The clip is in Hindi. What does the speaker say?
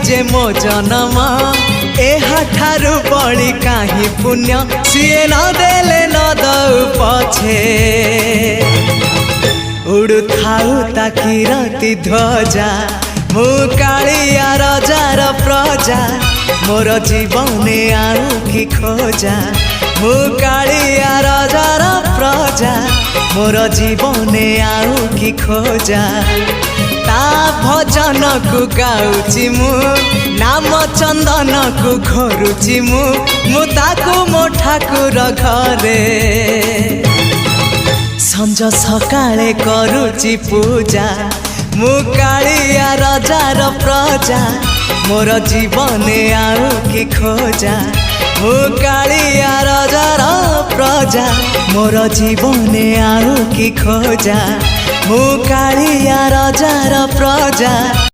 जे मो जनम एहाठारु बड़ी काहि पुण्य सीए न देले न दउ पछे उड़ु थाउ ताकि रति ध्वजा मु कालिया रजार प्रजा मोर जीवने आउ कि खोजा मु कालिया रजार प्रजा मोर जीवने आउ कि खोजा ता भजन को गाउची मु नाम चंदन को घरुची मु ताकू मो ठाकुर घरे संज सकाळे करुची पूजा मु कालिया रजार प्रजा मोर जीवने आउ कि खोजा मु कालिया रजार प्रजा मोर जीवने आउ कि खोजा मु कालिया रजार प्रजा।